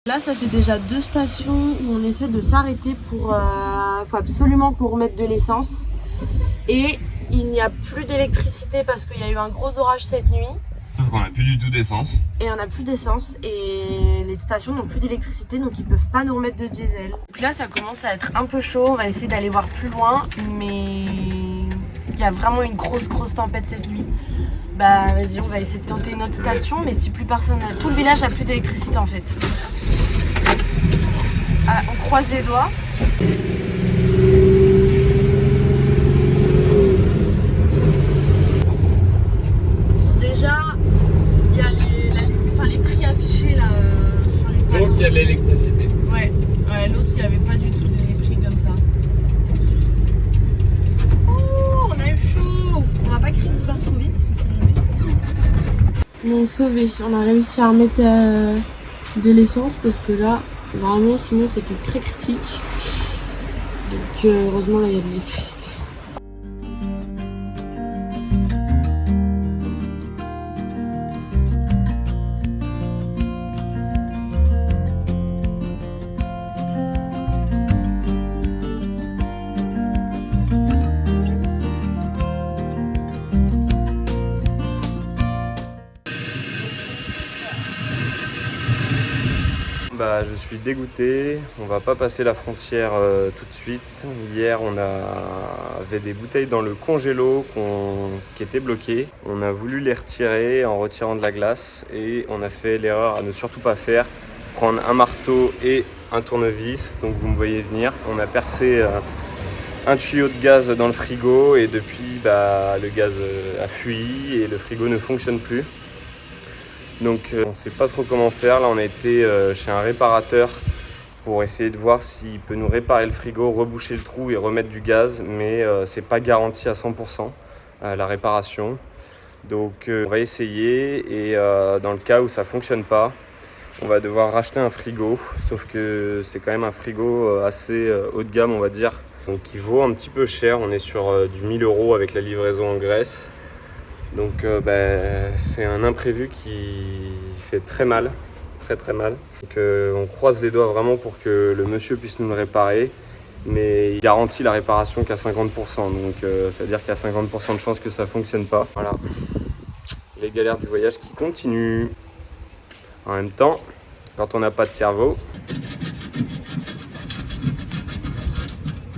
Là, ça fait déjà 2 stations où on essaie de s'arrêter pour... faut absolument qu'on remette de l'essence. Et il n'y a plus d'électricité parce qu'il y a eu un gros orage cette nuit. Sauf qu'on n'a plus du tout d'essence. Et on n'a plus d'essence et les stations n'ont plus d'électricité, donc ils peuvent pas nous remettre de diesel. Donc là, ça commence à être un peu chaud. On va essayer d'aller voir plus loin, mais il y a vraiment une grosse tempête cette nuit. Bah vas-y, on va essayer de tenter une autre station, mais si plus personne... Tout le village n'a plus d'électricité en fait. Ah, on croise les doigts. Déjà, il y a les prix affichés là sur les panneaux. Donc il y a de l'électricité. Ouais, l'autre il n'y avait pas du tout les prix comme ça. Oh, on a eu chaud. On va pas crier trop vite, si c'est jamais. Bon, sauvé, on a réussi à remettre de l'essence parce que là, vraiment, sinon c'était très critique. Donc heureusement là il y a de l'électricité. Bah, je suis dégoûté, on va pas passer la frontière tout de suite. Hier on avait des bouteilles dans le congélo qui étaient bloquées. On a voulu les retirer en retirant de la glace et on a fait l'erreur à ne surtout pas faire. Prendre un marteau et un tournevis, donc vous me voyez venir. On a percé un tuyau de gaz dans le frigo et depuis le gaz a fui et le frigo ne fonctionne plus. Donc on ne sait pas trop comment faire. Là on a été chez un réparateur pour essayer de voir s'il peut nous réparer le frigo, reboucher le trou et remettre du gaz, mais c'est pas garanti à 100% la réparation. Donc on va essayer et dans le cas où ça fonctionne pas, on va devoir racheter un frigo, sauf que c'est quand même un frigo assez haut de gamme on va dire. Donc il vaut un petit peu cher, on est sur du 1000 € avec la livraison en Grèce. Donc c'est un imprévu qui fait très mal, très mal. Donc on croise les doigts vraiment pour que le monsieur puisse nous le réparer, mais il garantit la réparation qu'à 50%, donc ça veut dire qu'il y a 50% de chances que ça fonctionne pas. Voilà, les galères du voyage qui continuent. En même temps, quand on n'a pas de cerveau.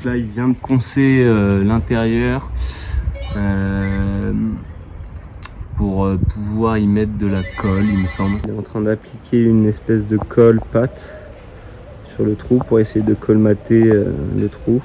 Là il vient de poncer l'intérieur. Pour pouvoir y mettre de la colle, il me semble. Il est en train d'appliquer une espèce de colle pâte sur le trou pour essayer de colmater le trou.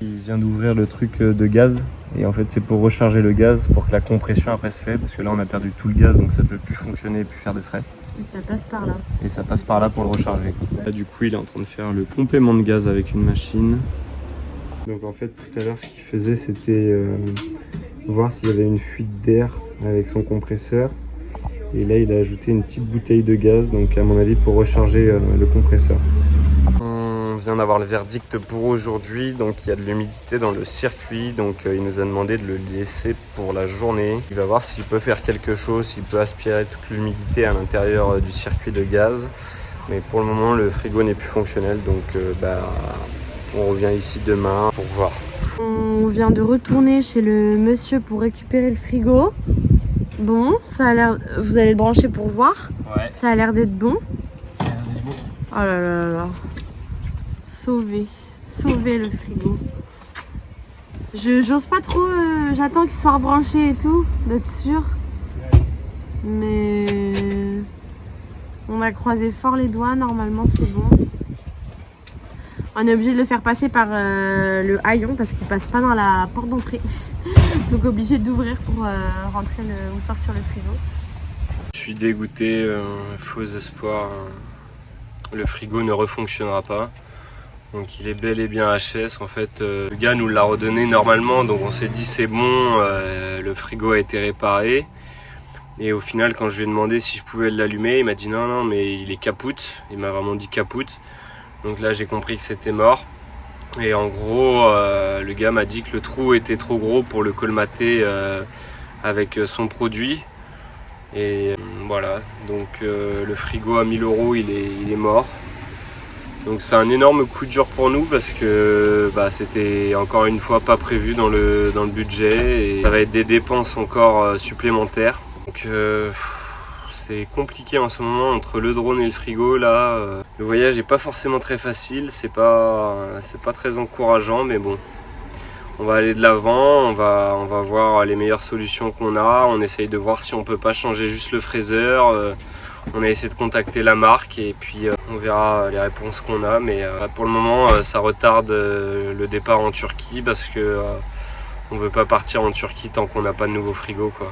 Il vient d'ouvrir le truc de gaz et en fait c'est pour recharger le gaz pour que la compression après se fait parce que là on a perdu tout le gaz donc ça peut plus fonctionner et plus faire de frais. Et ça passe par là. Et ça passe par là pour le recharger. Là du coup il est en train de faire le pompement de gaz avec une machine. Donc en fait tout à l'heure ce qu'il faisait c'était voir s'il y avait une fuite d'air avec son compresseur et là il a ajouté une petite bouteille de gaz donc à mon avis pour recharger le compresseur. On vient d'avoir le verdict pour aujourd'hui, donc il y a de l'humidité dans le circuit, donc il nous a demandé de le laisser pour la journée. Il va voir s'il peut faire quelque chose, s'il peut aspirer toute l'humidité à l'intérieur du circuit de gaz, mais pour le moment le frigo n'est plus fonctionnel donc on revient ici demain pour voir. On vient de retourner chez le monsieur pour récupérer le frigo. Bon, ça a l'air... Vous allez le brancher pour voir. Ouais. Ça a l'air d'être bon. Ça a l'air d'être bon. Oh là là là là. Sauver le frigo. J'ose pas trop, j'attends qu'il soit rebranché et tout, d'être sûr. Mais on a croisé fort les doigts, normalement c'est bon. On est obligé de le faire passer par le haillon parce qu'il passe pas dans la porte d'entrée. Donc obligé d'ouvrir pour rentrer ou sortir le frigo. Je suis dégoûté, faux espoir. Le frigo ne refonctionnera pas. Donc il est bel et bien HS. En fait, le gars nous l'a redonné normalement. Donc on s'est dit c'est bon, le frigo a été réparé. Et au final, quand je lui ai demandé si je pouvais l'allumer, il m'a dit non, mais il est capoute. Il m'a vraiment dit capoute. Donc là j'ai compris que c'était mort et en gros le gars m'a dit que le trou était trop gros pour le colmater avec son produit. Et voilà, donc le frigo à 1000 €, il est mort. Donc c'est un énorme coup dur pour nous parce que c'était encore une fois pas prévu dans le budget et ça va être des dépenses encore supplémentaires. Donc c'est compliqué en ce moment entre le drone et le frigo là. Le voyage est pas forcément très facile, c'est pas très encourageant, mais bon. On va aller de l'avant, on va voir les meilleures solutions qu'on a. On essaye de voir si on peut pas changer juste le fraiseur. On a essayé de contacter la marque et puis on verra les réponses qu'on a. Mais pour le moment, ça retarde le départ en Turquie parce que on veut pas partir en Turquie tant qu'on n'a pas de nouveau frigo, quoi.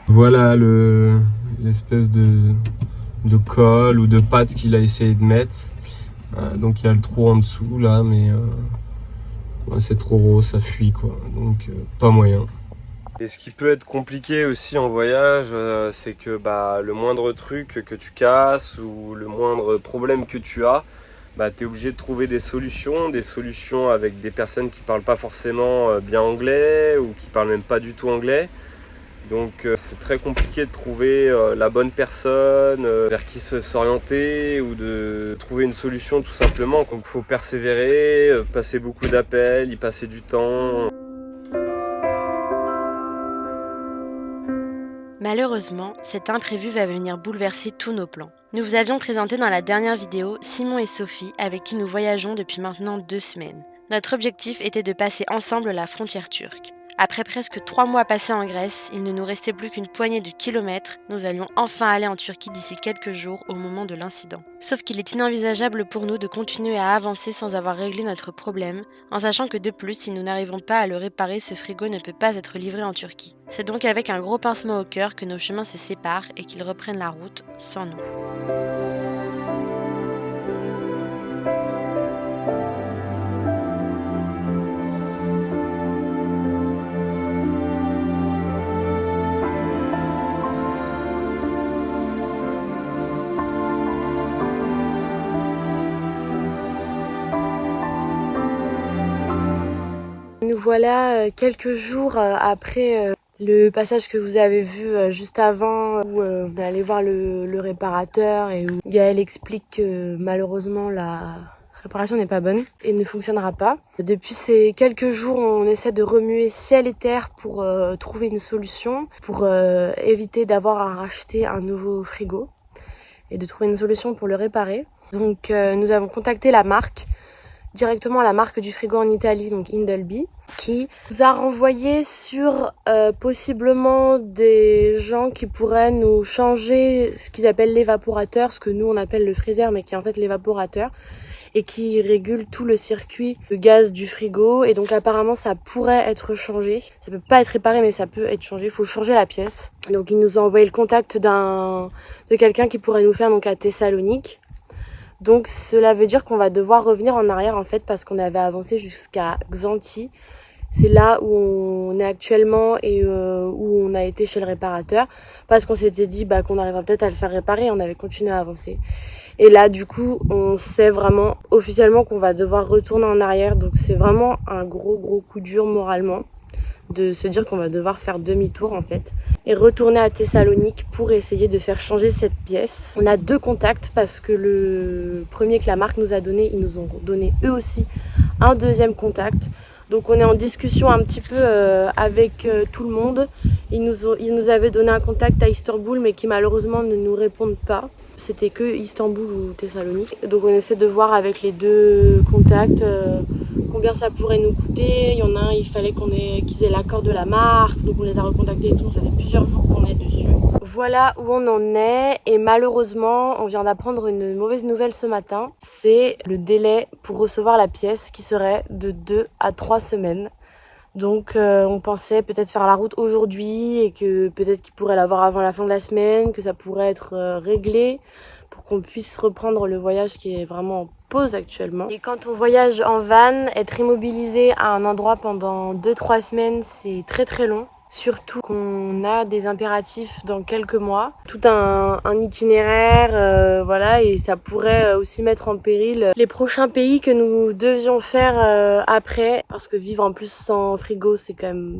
Voilà l'espèce de colle ou de pâte qu'il a essayé de mettre. Donc il y a le trou en dessous là, mais c'est trop gros, ça fuit quoi. Donc pas moyen. Et ce qui peut être compliqué aussi en voyage, c'est que le moindre truc que tu casses ou le moindre problème que tu as, tu es obligé de trouver des solutions avec des personnes qui parlent pas forcément bien anglais ou qui parlent même pas du tout anglais. Donc c'est très compliqué de trouver la bonne personne, vers qui s'orienter ou de trouver une solution tout simplement. Donc il faut persévérer, passer beaucoup d'appels, y passer du temps. Malheureusement, cet imprévu va venir bouleverser tous nos plans. Nous vous avions présenté dans la dernière vidéo Simon et Sophie avec qui nous voyageons depuis maintenant 2 semaines. Notre objectif était de passer ensemble la frontière turque. Après presque 3 mois passés en Grèce, il ne nous restait plus qu'une poignée de kilomètres. Nous allions enfin aller en Turquie d'ici quelques jours au moment de l'incident. Sauf qu'il est inenvisageable pour nous de continuer à avancer sans avoir réglé notre problème, en sachant que de plus, si nous n'arrivons pas à le réparer, ce frigo ne peut pas être livré en Turquie. C'est donc avec un gros pincement au cœur que nos chemins se séparent et qu'ils reprennent la route sans nous. Nous voilà quelques jours après le passage que vous avez vu juste avant où on est allé voir le réparateur et où Gaël explique que malheureusement la réparation n'est pas bonne et ne fonctionnera pas. Depuis ces quelques jours, on essaie de remuer ciel et terre pour trouver une solution, pour éviter d'avoir à racheter un nouveau frigo et de trouver une solution pour le réparer. Donc nous avons contacté la marque, directement la marque du frigo en Italie, donc Indulby, qui nous a renvoyé sur possiblement des gens qui pourraient nous changer ce qu'ils appellent l'évaporateur, ce que nous on appelle le freezer, mais qui est en fait l'évaporateur, et qui régule tout le circuit de gaz du frigo. Et donc apparemment ça pourrait être changé. Ça peut pas être réparé, mais ça peut être changé. Il faut changer la pièce. Donc il nous a envoyé le contact de quelqu'un qui pourrait nous faire donc à Thessalonique. Donc cela veut dire qu'on va devoir revenir en arrière en fait, parce qu'on avait avancé jusqu'à Xanthi. C'est là où on est actuellement et où on a été chez le réparateur, parce qu'on s'était dit qu'on arriverait peut-être à le faire réparer, et on avait continué à avancer. Et là du coup on sait vraiment officiellement qu'on va devoir retourner en arrière, donc c'est vraiment un gros coup dur moralement de se dire qu'on va devoir faire demi-tour en fait et retourner à Thessalonique pour essayer de faire changer cette pièce. On a 2 contacts parce que le premier que la marque nous a donné, ils nous ont donné eux aussi un deuxième contact. Donc on est en discussion un petit peu avec tout le monde. Ils nous avaient donné un contact à Istanbul, mais qui malheureusement ne nous répondent pas. C'était que Istanbul ou Thessalonique. Donc on essaie de voir avec les 2 contacts combien ça pourrait nous coûter. Il y en a un, il fallait qu'ils aient l'accord de la marque, donc on les a recontactés et tout. Ça fait plusieurs jours qu'on est dessus. Voilà où on en est, et malheureusement on vient d'apprendre une mauvaise nouvelle ce matin. C'est le délai pour recevoir la pièce qui serait de 2 à 3 semaines. Donc on pensait peut-être faire la route aujourd'hui et que peut-être qu'ils pourraient l'avoir avant la fin de la semaine, que ça pourrait être réglé pour qu'on puisse reprendre le voyage qui est vraiment en pause actuellement. Et quand on voyage en van, être immobilisé à un endroit pendant 2-3 semaines, c'est très long. Surtout qu'on a des impératifs dans quelques mois, tout un itinéraire, voilà, et ça pourrait aussi mettre en péril les prochains pays que nous devions faire après, parce que vivre en plus sans frigo, c'est quand même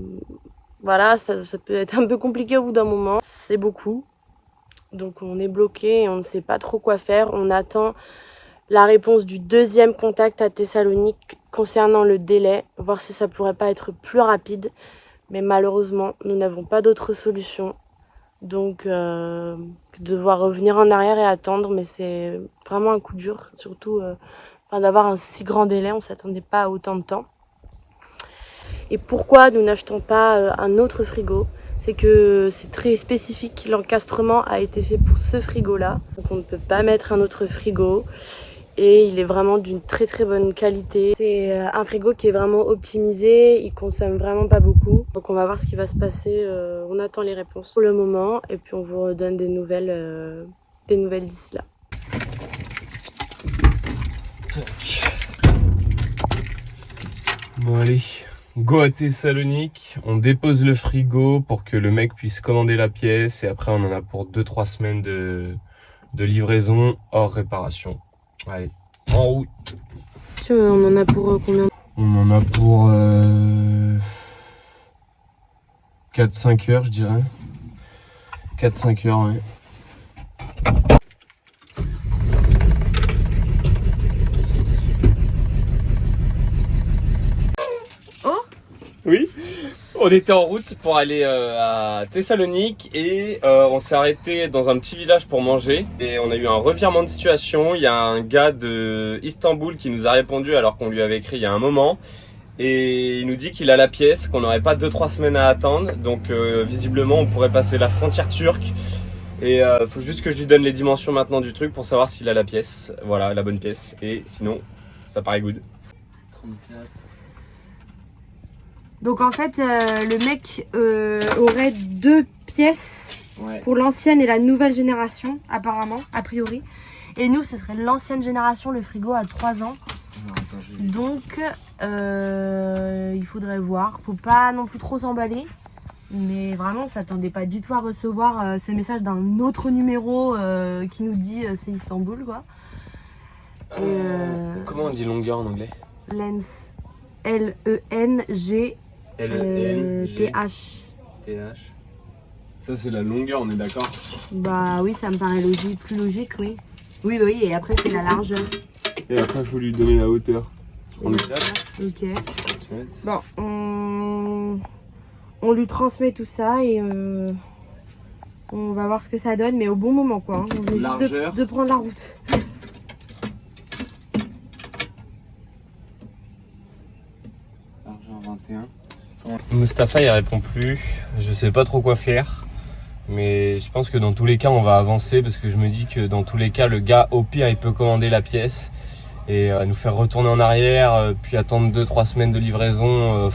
voilà, ça peut être un peu compliqué au bout d'un moment. C'est beaucoup. Donc on est bloqué et on ne sait pas trop quoi faire. On attend la réponse du deuxième contact à Thessalonique concernant le délai, voir si ça pourrait pas être plus rapide. Mais malheureusement, nous n'avons pas d'autre solution. Donc devoir revenir en arrière et attendre, mais c'est vraiment un coup dur, surtout d'avoir un si grand délai, on s'attendait pas à autant de temps. Et pourquoi nous n'achetons pas un autre frigo? C'est que c'est très spécifique, l'encastrement a été fait pour ce frigo-là, donc on ne peut pas mettre un autre frigo. Et il est vraiment d'une très très bonne qualité. C'est un frigo qui est vraiment optimisé, il consomme vraiment pas beaucoup. Donc on va voir ce qui va se passer, on attend les réponses pour le moment et puis on vous redonne des nouvelles d'ici là. Bon allez, go à Thessalonique, on dépose le frigo pour que le mec puisse commander la pièce et après on en a pour 2-3 semaines de livraison hors réparation. Allez, en route. On en a pour combien? On en a pour 4-5 heures je dirais. 4-5 heures, ouais. Oh? Oui, on était en route pour aller à Thessalonique et on s'est arrêté dans un petit village pour manger et on a eu un revirement de situation. Il y a un gars de Istanbul qui nous a répondu alors qu'on lui avait écrit il y a un moment et il nous dit qu'il a la pièce, qu'on n'aurait pas 2-3 semaines à attendre, donc visiblement on pourrait passer la frontière turque et faut juste que je lui donne les dimensions maintenant du truc pour savoir s'il a la pièce, voilà, la bonne pièce, et sinon ça paraît good. 34. Donc en fait, le mec aurait 2 pièces pour l'ancienne et la nouvelle génération, apparemment, a priori. Et nous, ce serait l'ancienne génération, le frigo à 3 ans. Donc, il faudrait voir. Faut pas non plus trop s'emballer. Mais vraiment, on s'attendait pas du tout à recevoir ces messages d'un autre numéro qui nous dit c'est Istanbul, quoi. Comment on dit longueur en anglais? Lens. L-E-N-G. L-E-N-G-T-H. Ça c'est la longueur, on est d'accord? Bah oui, ça me paraît logique, plus logique, oui. Oui, oui, et après c'est la largeur. Et après il faut lui donner la hauteur. On le tape. Ok. Bon, on lui transmet tout ça et on va voir ce que ça donne, mais au bon moment quoi. Hein. On vient juste de prendre la route. Largeur 21. Mustapha il répond plus, je sais pas trop quoi faire, mais je pense que dans tous les cas on va avancer parce que je me dis que dans tous les cas le gars au pire il peut commander la pièce et nous faire retourner en arrière puis attendre 2-3 semaines de livraison,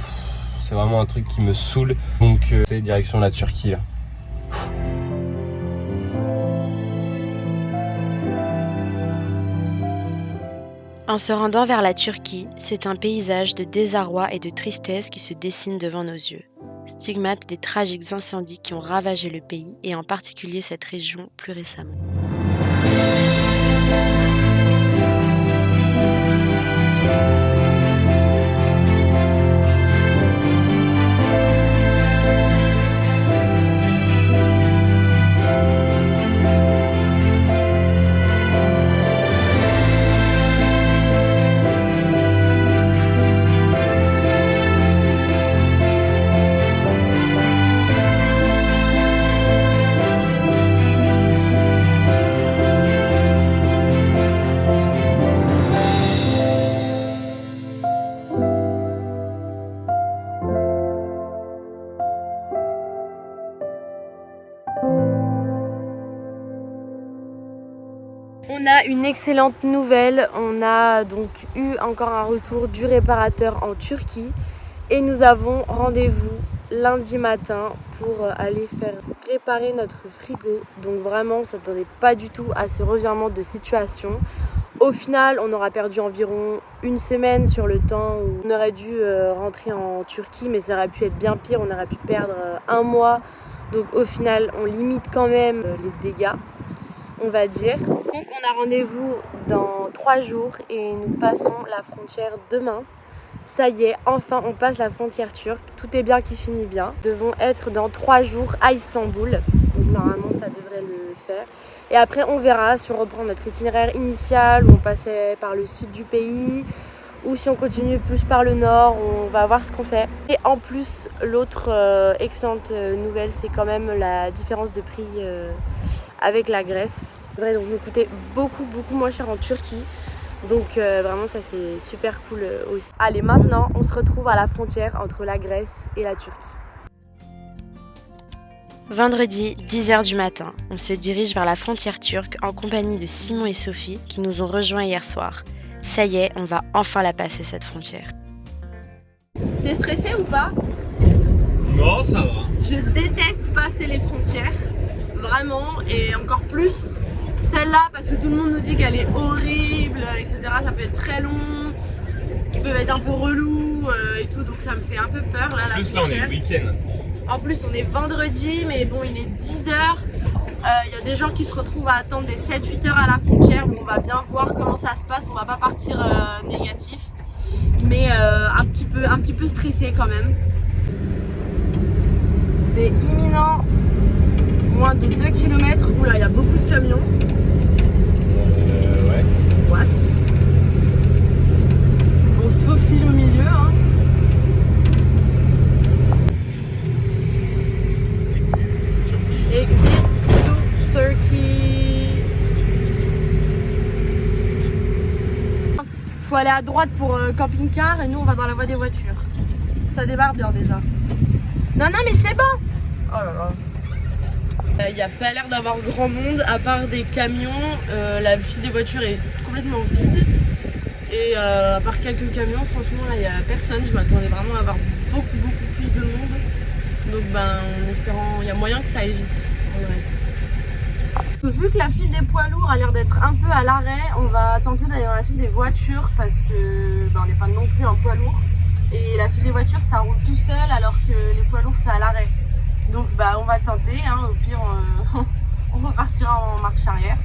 c'est vraiment un truc qui me saoule, donc c'est direction la Turquie là. En se rendant vers la Turquie, c'est un paysage de désarroi et de tristesse qui se dessine devant nos yeux. Stigmate des tragiques incendies qui ont ravagé le pays et en particulier cette région plus récemment. On a une excellente nouvelle, on a donc eu encore un retour du réparateur en Turquie et nous avons rendez-vous lundi matin pour aller faire réparer notre frigo. Donc vraiment on ne s'attendait pas du tout à ce revirement de situation. Au final on aura perdu environ 1 semaine sur le temps où on aurait dû rentrer en Turquie, mais ça aurait pu être bien pire, on aurait pu perdre 1 mois. Donc au final on limite quand même les dégâts, on va dire. Donc on a rendez-vous dans 3 jours et nous passons la frontière demain. Ça y est, enfin on passe la frontière turque. Tout est bien qui finit bien. Nous devons être dans 3 jours à Istanbul. Donc normalement ça devrait le faire. Et après on verra si on reprend notre itinéraire initial, où on passait par le sud du pays, ou si on continue plus par le nord, on va voir ce qu'on fait. Et en plus, l'autre excellente nouvelle, c'est quand même la différence de prix avec la Grèce. Ça devrait donc nous coûter beaucoup moins cher en Turquie. Donc vraiment ça c'est super cool aussi. Allez, maintenant on se retrouve à la frontière entre la Grèce et la Turquie. Vendredi, 10h du matin, on se dirige vers la frontière turque en compagnie de Simon et Sophie qui nous ont rejoints hier soir. Ça y est, on va enfin la passer cette frontière. T'es stressé ou pas? Non, ça va. Je déteste passer les frontières, vraiment, et encore plus celle-là parce que tout le monde nous dit qu'elle est horrible, etc. Ça peut être très long, qui peut être un peu relou et tout, donc ça me fait un peu peur là. La plus là, on est le week-end. En plus, on est vendredi, mais bon, il est 10h. Il y a des gens qui se retrouvent à attendre des 7-8 heures à la frontière. Où on va bien voir comment ça se passe. On va pas partir négatif, mais un petit peu stressé quand même. C'est imminent. Moins de 2 km. Oula, il y a beaucoup de camions. Ouais. What? On se faufile au milieu, hein. Exit to Turkey. Faut aller à droite pour camping-car et nous on va dans la voie des voitures. Ça démarre bien déjà. Non mais c'est bon. Oh là là. Il n'y a pas l'air d'avoir grand monde à part des camions. La file des voitures est complètement vide. Et à part quelques camions, franchement là il n'y a personne. Je m'attendais vraiment à avoir beaucoup plus de monde. Donc en espérant, il y a moyen que ça aille vite. Vu que la file des poids lourds a l'air d'être un peu à l'arrêt, on va tenter d'aller dans la file des voitures parce que on n'est pas non plus un poids lourd. Et la file des voitures ça roule tout seul alors que les poids lourds c'est à l'arrêt. Donc on va tenter, hein, au pire on repartira en marche arrière.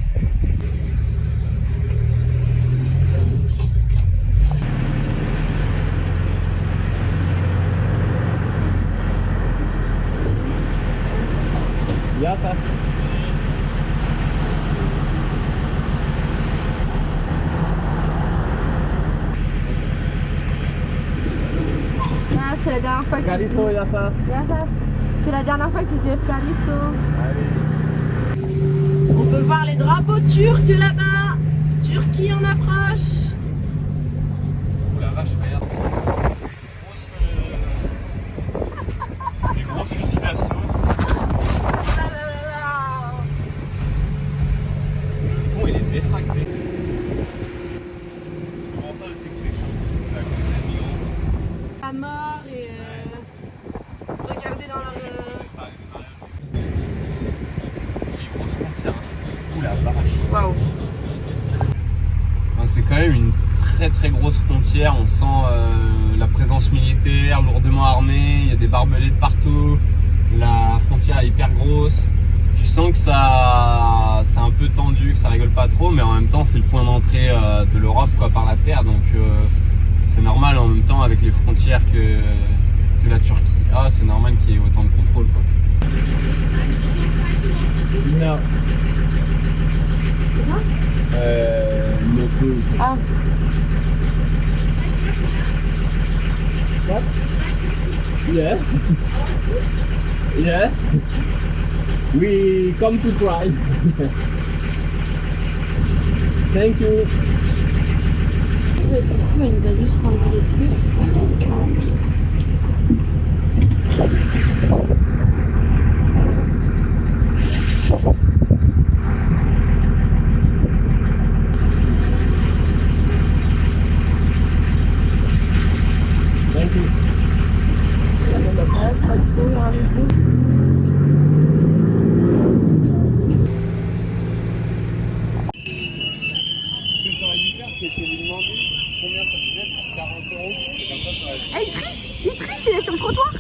Yassas. Ah, c'est la dernière fois que Caristo, Yassas. C'est la dernière fois que tu dis Caristo. On peut voir les drapeaux turcs là-bas. Turquie en approche. Oh la vache, regarde. Des gros fusils d'assaut. Bon, il est détracté. C'est pour ça aussi que c'est chaud. À cause des migrants. À mort et regardez dans leur... Les grosses frontières. Ouh la vache. Waouh. C'est quand même une très grosse frontière. On sent la présence militaire, lourdement armée. Il y a des barbelés de partout. La frontière est hyper grosse. Tu sens que ça, c'est un peu tendu, que ça rigole pas trop, mais en même temps c'est le point d'entrée de l'Europe par la terre, donc c'est normal en même temps avec les frontières que la Turquie. Ah, c'est normal qu'il y ait autant de contrôle quoi. Non. No food. Ah. What? Yes. Yes. We come to try. Thank you. Il nous a juste rendu les trucs. Thank you. Il est sur le trottoir.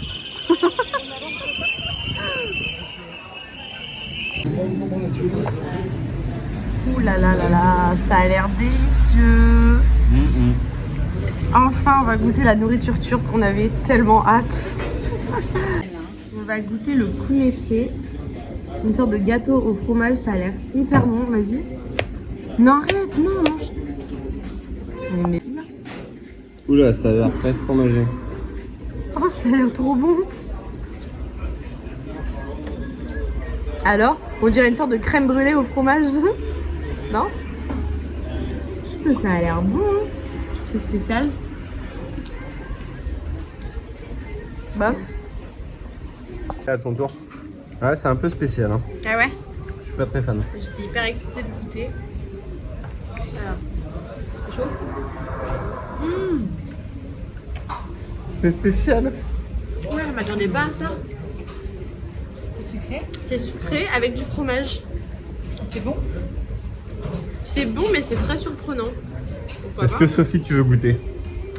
Ouh là là là là, ça a l'air délicieux. Enfin, on va goûter la nourriture turque. On avait tellement hâte. On va goûter le kunefe. Une sorte de gâteau au fromage. Ça a l'air hyper bon. Vas-y. Non, arrête. Non, mange. Mais... Oula, ça a l'air très fromagé. Oh, ça a l'air trop bon. Alors, on dirait une sorte de crème brûlée au fromage. Non? Je trouve que ça a l'air bon. Hein. C'est spécial. Bof. À ton tour. Ouais, c'est un peu spécial. Hein. Ah ouais? Je suis pas très fan. J'étais hyper excitée de goûter. Alors, c'est chaud? C'est spécial. Ouais, je m'attendais pas à ça. C'est sucré. C'est sucré avec du fromage. C'est bon. C'est bon, mais c'est très surprenant. Pourquoi Est-ce pas? que Sophie, tu veux goûter?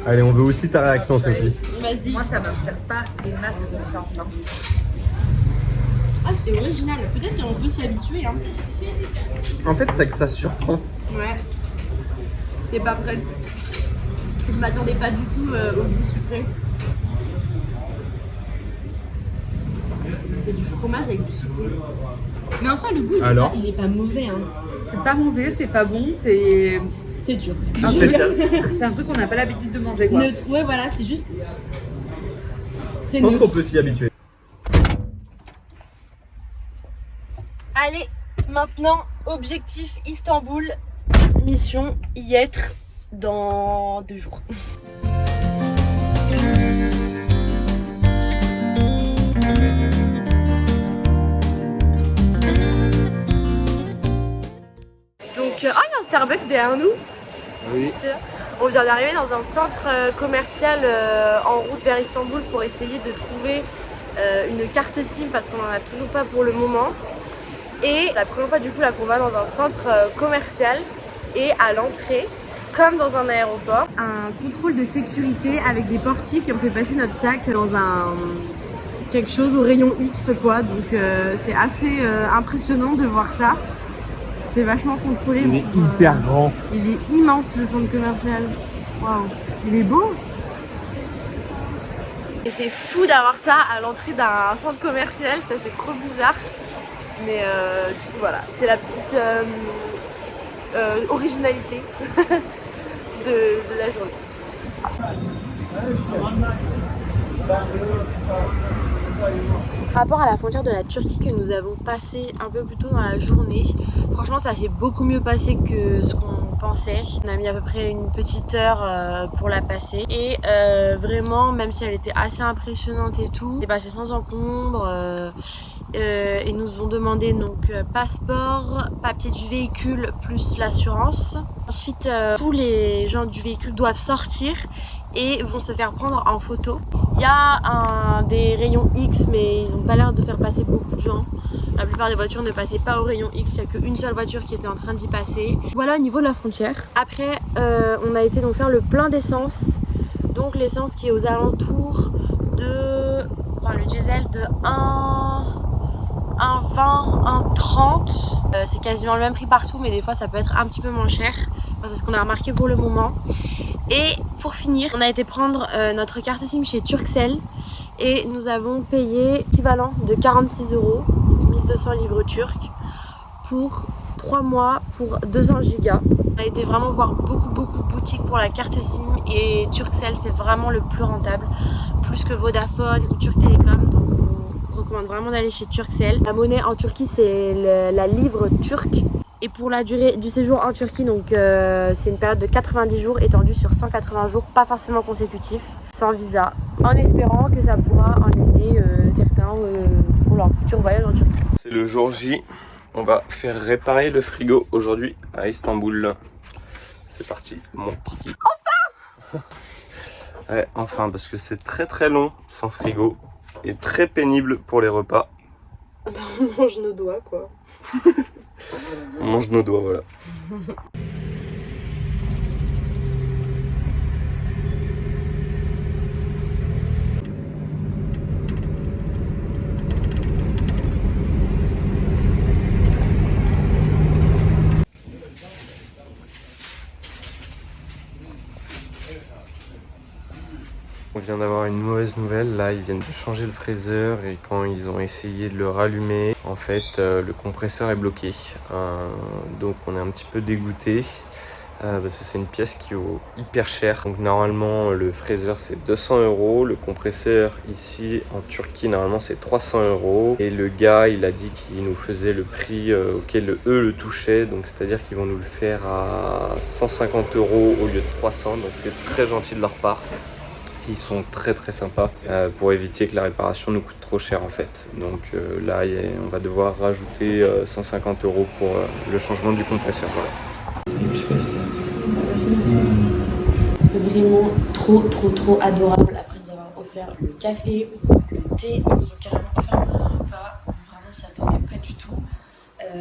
Allez, on veut aussi ta réaction, Sophie. Vas-y. Moi, ça m'inspire pas des masses confiance. Hein. Ah, c'est original. Peut-être qu'on peut s'y habituer. Hein. En fait, c'est que ça surprend. Ouais. T'es pas prête? Je m'attendais pas du tout au goût sucré. C'est du fromage avec du sucré. Mais en soi, le goût, Alors il est pas mauvais. Hein. C'est pas mauvais, c'est pas bon, c'est dur. Spécial. c'est un truc qu'on n'a pas l'habitude de manger. Quoi. Neutre, ouais, voilà, c'est juste. C'est Je pense neutre. qu'on peut s'y habituer. Allez, maintenant, objectif Istanbul. Mission y être dans 2 jours. Donc, il y a un Starbucks derrière nous. Oui. Juste là. On vient d'arriver dans un centre commercial en route vers Istanbul pour essayer de trouver une carte SIM parce qu'on n'en a toujours pas pour le moment. Et la première fois du coup là qu'on va dans un centre commercial et à l'entrée, comme dans un aéroport, un contrôle de sécurité avec des portiers qui ont fait passer notre sac dans un quelque chose au rayon X quoi. Donc c'est assez impressionnant de voir ça. C'est vachement contrôlé. Il est hyper grand. Il est immense le centre commercial. Waouh, il est beau. Et c'est fou d'avoir ça à l'entrée d'un centre commercial, ça fait trop bizarre. Mais du coup voilà, c'est la petite originalité de la journée. Par rapport à la frontière de la Turquie que nous avons passé un peu plus tôt dans la journée, franchement ça s'est beaucoup mieux passé que ce qu'on pensait. On a mis à peu près une petite heure pour la passer et vraiment même si elle était assez impressionnante et tout, c'est passé sans encombre. Ils nous ont demandé donc passeport, papier du véhicule plus l'assurance. Ensuite tous les gens du véhicule doivent sortir et vont se faire prendre en photo. Il y a des rayons X mais ils n'ont pas l'air de faire passer beaucoup de gens. La plupart des voitures ne passaient pas au rayon X, il n'y a qu'une seule voiture qui était en train d'y passer. Voilà au niveau de la frontière. Après on a été donc faire le plein d'essence. Donc l'essence qui est aux alentours de... Enfin le diesel de 1,20, 1,30. C'est quasiment le même prix partout mais des fois ça peut être un petit peu moins cher. Enfin, c'est ce qu'on a remarqué pour le moment. Et pour finir, on a été prendre notre carte SIM chez Turkcell et nous avons payé l'équivalent de 46 €, 1200 livres turcs, pour 3 mois pour 200 gigas. On a été vraiment voir beaucoup de boutiques pour la carte SIM et Turkcell c'est vraiment le plus rentable, plus que Vodafone ou Turk Telecom. Donc on recommande vraiment d'aller chez Turkcell. La monnaie en Turquie c'est la livre turque. Et pour la durée du séjour en Turquie, donc c'est une période de 90 jours étendue sur 180 jours, pas forcément consécutifs, sans visa, en espérant que ça pourra en aider certains pour leur futur voyage en Turquie. C'est le jour J. On va faire réparer le frigo aujourd'hui à Istanbul. C'est parti, mon kiki. Enfin ouais, enfin, parce que c'est très long sans frigo et très pénible pour les repas. On mange nos doigts quoi. On mange nos doigts, voilà. vient d'avoir une mauvaise nouvelle. Là, ils viennent de changer le fraiseur et quand ils ont essayé de le rallumer, en fait, le compresseur est bloqué. Donc, on est un petit peu dégoûté. Parce que c'est une pièce qui vaut hyper cher. Donc normalement le fraiseur c'est 200 €, le compresseur ici en Turquie normalement c'est 300 € et le gars il a dit qu'il nous faisait le prix auquel eux le touchaient, donc c'est à dire qu'ils vont nous le faire à 150 € au lieu de 300, donc c'est très gentil de leur part. Ils sont très très sympas pour éviter que la réparation nous coûte trop cher en fait. Donc là on va devoir rajouter 150 € pour le changement du compresseur. Voilà. Vraiment trop adorable. Après nous avoir offert le café, le thé, ils nous ont carrément offert le repas. Vraiment, on s'y attendait pas du tout.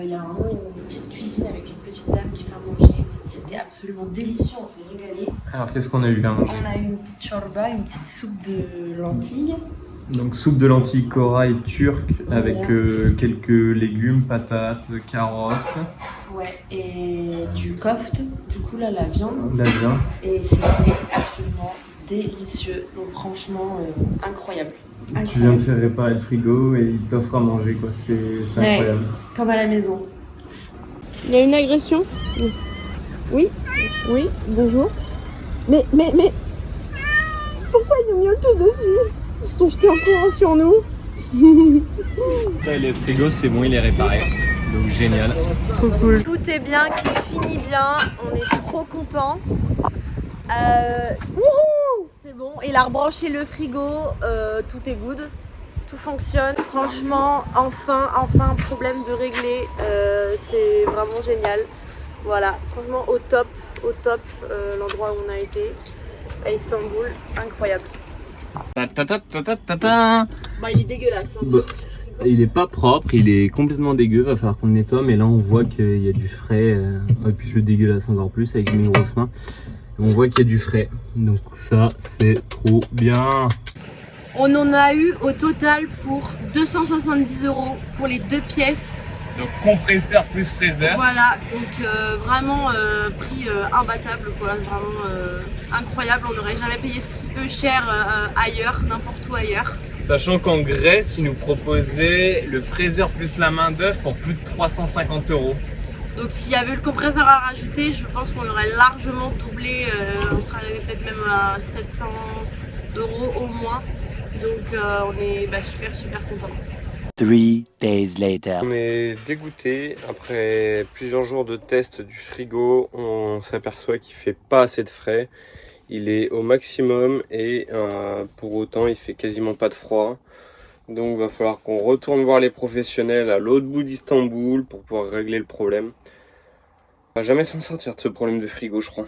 Il y a vraiment une petite cuisine avec une petite dame qui fait à manger. C'était absolument délicieux, on s'est régalé. Alors qu'est-ce qu'on a eu à manger? On a eu une petite chorba, une petite soupe de lentilles. Donc soupe de lentilles corail turque avec quelques légumes, patates, carottes. Ouais, et du kofte, du coup là la viande. La viande. Et c'était absolument délicieux. Donc franchement, incroyable. Tu viens de faire réparer le frigo et il t'offre à manger quoi, c'est incroyable. Comme à la maison. Il y a une agression? Oui, bonjour. Mais pourquoi ils nous miaulent tous dessus? Ils sont jetés en courant sur nous. Le frigo c'est bon, il est réparé, donc génial. Trop cool. Tout est bien, qui finit bien, on est trop contents. Wouhou! C'est bon, il a rebranché le frigo, tout est good, tout fonctionne. Franchement, enfin, problème de réglé, c'est vraiment génial. Voilà, franchement au top l'endroit où on a été, à Istanbul, incroyable. Bah il est dégueulasse. Hein. Il est pas propre, il est complètement dégueu, va falloir qu'on le nettoie, mais là on voit qu'il y a du frais, et puis je le dégueulasse encore plus avec mes grosses mains. On voit qu'il y a du frais, donc ça c'est trop bien. On en a eu au total pour 270 € pour les 2 pièces. Donc compresseur plus fraiseur. Voilà, donc vraiment prix imbattable quoi, vraiment incroyable, on n'aurait jamais payé si peu cher ailleurs, n'importe où ailleurs. Sachant qu'en Grèce, ils nous proposaient le fraiseur plus la main d'œuvre pour plus de 350 €. Donc s'il y avait eu le compresseur à rajouter, je pense qu'on aurait largement doublé, on serait arrivé peut-être même à 700 € au moins. Donc on est super contents. 3 days later. On est dégoûté. Après plusieurs jours de test du frigo, on s'aperçoit qu'il fait pas assez de frais. Il est au maximum et pour autant il fait quasiment pas de froid. Donc il va falloir qu'on retourne voir les professionnels à l'autre bout d'Istanbul pour pouvoir régler le problème. On va jamais s'en sortir de ce problème de frigo, je crois.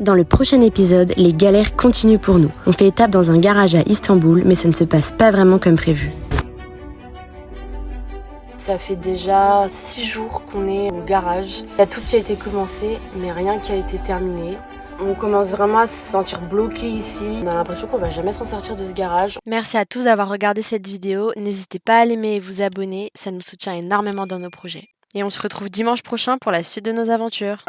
Dans le prochain épisode, les galères continuent pour nous. On fait étape dans un garage à Istanbul, mais ça ne se passe pas vraiment comme prévu. Ça fait déjà 6 jours qu'on est au garage. Il y a tout qui a été commencé, mais rien qui a été terminé. On commence vraiment à se sentir bloqué ici. On a l'impression qu'on va jamais s'en sortir de ce garage. Merci à tous d'avoir regardé cette vidéo. N'hésitez pas à l'aimer et vous abonner. Ça nous soutient énormément dans nos projets. Et on se retrouve dimanche prochain pour la suite de nos aventures.